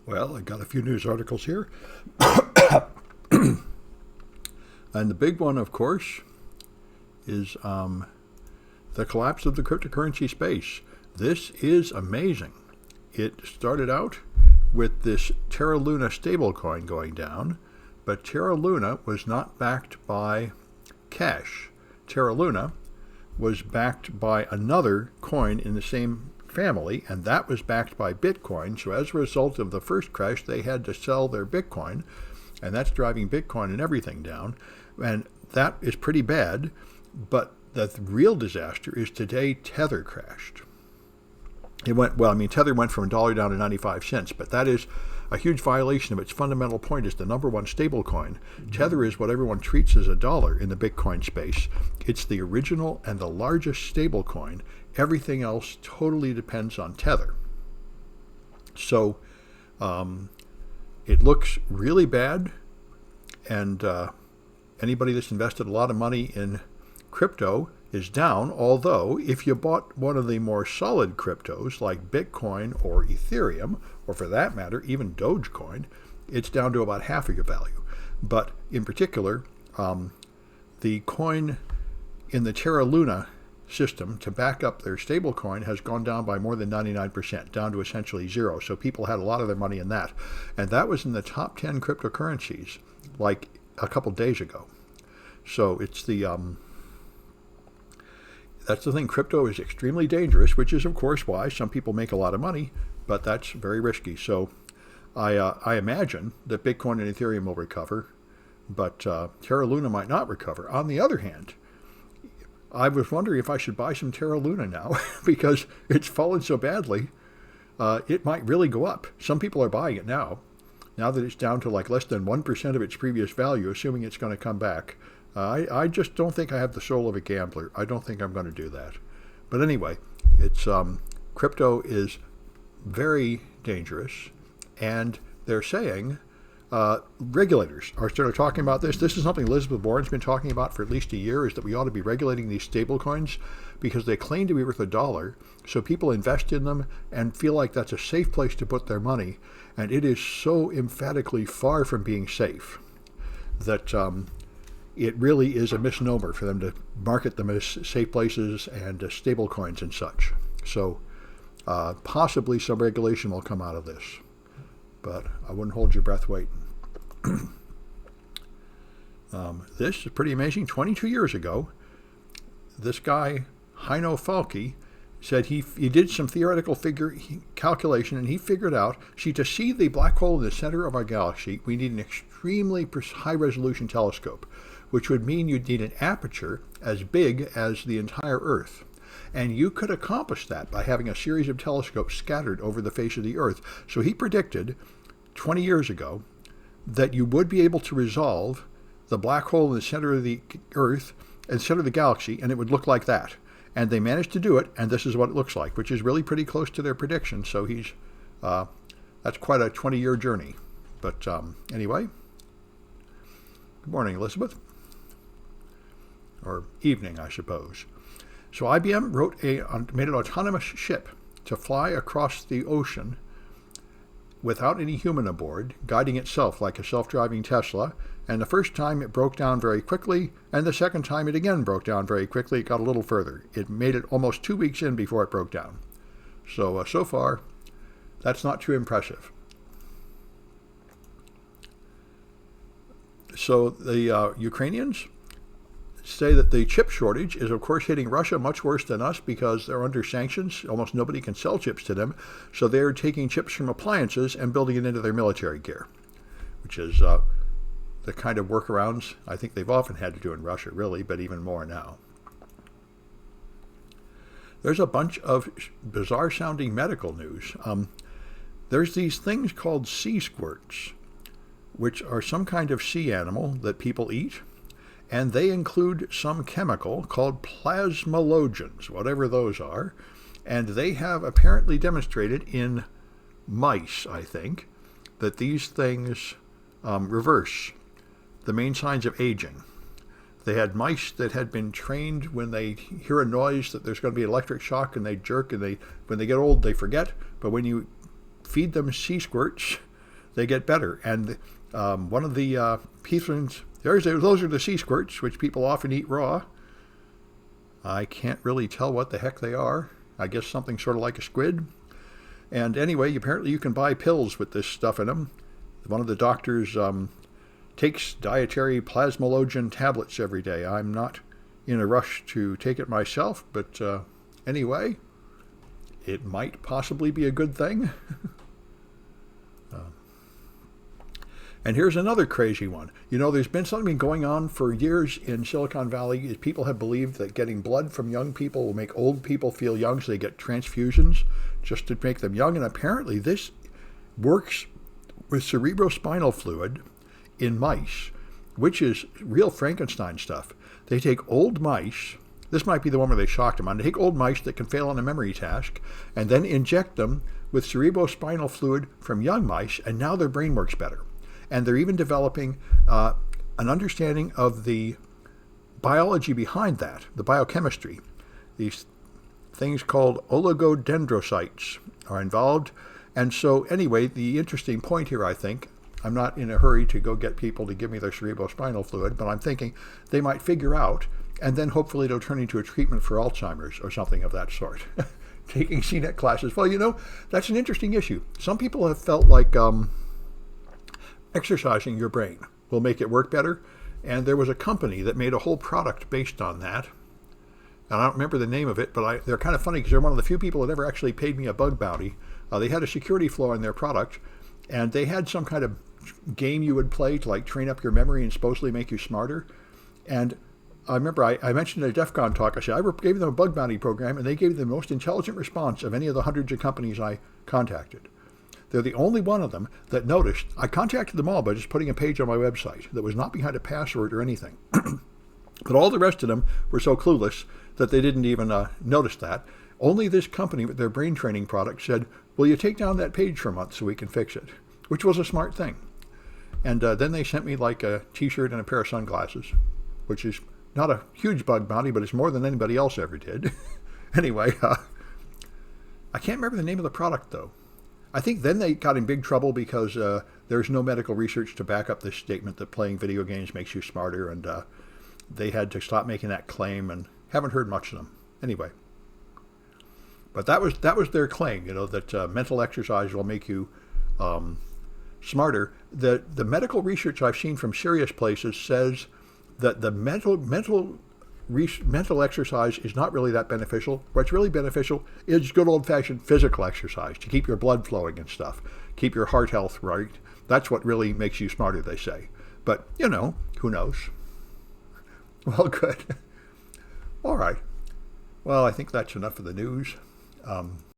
Well, I got a few news articles here. And the big one, of course, is the collapse of the cryptocurrency space. This is amazing. It started out with this Terra Luna stablecoin going down, but Terra Luna was not backed by cash. Terra Luna was backed by another coin in the same family, and that was backed by Bitcoin. So as a result of the first crash, they had to sell their Bitcoin, and that's driving Bitcoin and everything down. And that is pretty bad. But the real disaster is today Tether crashed. Tether went from $1 down to 95 cents, but that is a huge violation of its fundamental point as the number one stablecoin. Tether is what everyone treats as a dollar in the Bitcoin space. It's the original and the largest stablecoin. Everything else totally depends on Tether. So it looks really bad, and anybody that's invested a lot of money in crypto is down, although if you bought one of the more solid cryptos like Bitcoin or Ethereum, or for that matter, even Dogecoin, it's down to about half of your value. But in particular, the coin in the Terra Luna system to back up their stablecoin has gone down by more than 99%, down to essentially zero. So people had a lot of their money in that. And that was in the top 10 cryptocurrencies like a couple days ago. So it's that's the thing. Crypto is extremely dangerous, which is, of course, why some people make a lot of money, but that's very risky. So I imagine that Bitcoin and Ethereum will recover, but Terra Luna might not recover. On the other hand, I was wondering if I should buy some Terra Luna now because it's fallen so badly. It might really go up. Some people are buying it now that it's down to like less than 1% of its previous value, assuming it's going to come back. I just don't think I have the soul of a gambler. I don't think I'm going to do that. But anyway, it's crypto is very dangerous, and they're saying regulators are sort of talking about this. This is something Elizabeth Warren's been talking about for at least a year, is that we ought to be regulating these stable coins because they claim to be worth $1. So people invest in them and feel like that's a safe place to put their money. And it is so emphatically far from being safe that it really is a misnomer for them to market them as safe places and stable coins and such. So possibly some regulation will come out of this, but I wouldn't hold your breath waiting. This is pretty amazing. 22 years ago, this guy, Heino Falke, said he did some theoretical calculation, and he figured out, to see the black hole in the center of our galaxy, we need an extremely high-resolution telescope, which would mean you'd need an aperture as big as the entire Earth. And you could accomplish that by having a series of telescopes scattered over the face of the Earth. So he predicted 20 years ago that you would be able to resolve the black hole in the center of the Earth and center of the galaxy, and it would look like that. And they managed to do it, and this is what it looks like, which is really pretty close to their prediction. So that's quite a 20-year journey. But anyway, good morning, Elizabeth. Or evening, I suppose. So IBM made an autonomous ship to fly across the ocean without any human aboard, guiding itself like a self-driving Tesla. And the first time it broke down very quickly, and the second time it again broke down very quickly. It got a little further. It made it almost 2 weeks in before it broke down. So far, that's not too impressive. So the Ukrainians say that the chip shortage is, of course, hitting Russia much worse than us because they're under sanctions. Almost nobody can sell chips to them. So they're taking chips from appliances and building it into their military gear, which is the kind of workarounds I think they've often had to do in Russia, really, but even more now. There's a bunch of bizarre-sounding medical news. There's these things called sea squirts, which are some kind of sea animal that people eat, and they include some chemical called plasmalogens, whatever those are, and they have apparently demonstrated in mice, I think, that these things reverse the main signs of aging. They had mice that had been trained when they hear a noise that there's going to be an electric shock, and they jerk, and when they get old, they forget. But when you feed them sea squirts, they get better. And one of the pieces, those are the sea squirts, which people often eat raw. I can't really tell what the heck they are. I guess something sort of like a squid. And anyway, apparently you can buy pills with this stuff in them. One of the doctors takes dietary plasmalogen tablets every day. I'm not in a rush to take it myself, but anyway, it might possibly be a good thing. And here's another crazy one. You know, there's been something going on for years in Silicon Valley. People have believed that getting blood from young people will make old people feel young, so they get transfusions just to make them young. And apparently this works with cerebrospinal fluid in mice, which is real Frankenstein stuff. They take old mice. This might be the one where they shocked them on. They take old mice that can fail on a memory task and then inject them with cerebrospinal fluid from young mice, and now their brain works better. And they're even developing an understanding of the biology behind that, the biochemistry. These things called oligodendrocytes are involved. And so anyway, the interesting point here, I think, I'm not in a hurry to go get people to give me their cerebrospinal fluid, but I'm thinking they might figure out, and then hopefully it'll turn into a treatment for Alzheimer's or something of that sort. Taking CNET classes. Well, you know, that's an interesting issue. Some people have felt like exercising your brain will make it work better. And there was a company that made a whole product based on that. And I don't remember the name of it, but they're kind of funny because they're one of the few people that ever actually paid me a bug bounty. They had a security flaw in their product, and they had some kind of game you would play to like train up your memory and supposedly make you smarter. And I remember I mentioned in a DEF CON talk, I said I gave them a bug bounty program, and they gave the most intelligent response of any of the hundreds of companies I contacted. They're the only one of them that noticed. I contacted them all by just putting a page on my website that was not behind a password or anything. But all the rest of them were so clueless that they didn't even notice that. Only this company with their brain training product said, will you take down that page for a month so we can fix it? Which was a smart thing. And then they sent me like a t-shirt and a pair of sunglasses, which is not a huge bug bounty, but it's more than anybody else ever did. Anyway, I can't remember the name of the product, though. I think then they got in big trouble because there's no medical research to back up this statement that playing video games makes you smarter, and they had to stop making that claim, and haven't heard much of them. Anyway, but that was their claim, you know, that mental exercise will make you smarter. The medical research I've seen from serious places says that the mental exercise is not really that beneficial. What's really beneficial is good old-fashioned physical exercise to keep your blood flowing and stuff, keep your heart health right. That's what really makes you smarter, they say. But, you know, who knows? Well, good. All right. Well, I think that's enough of the news.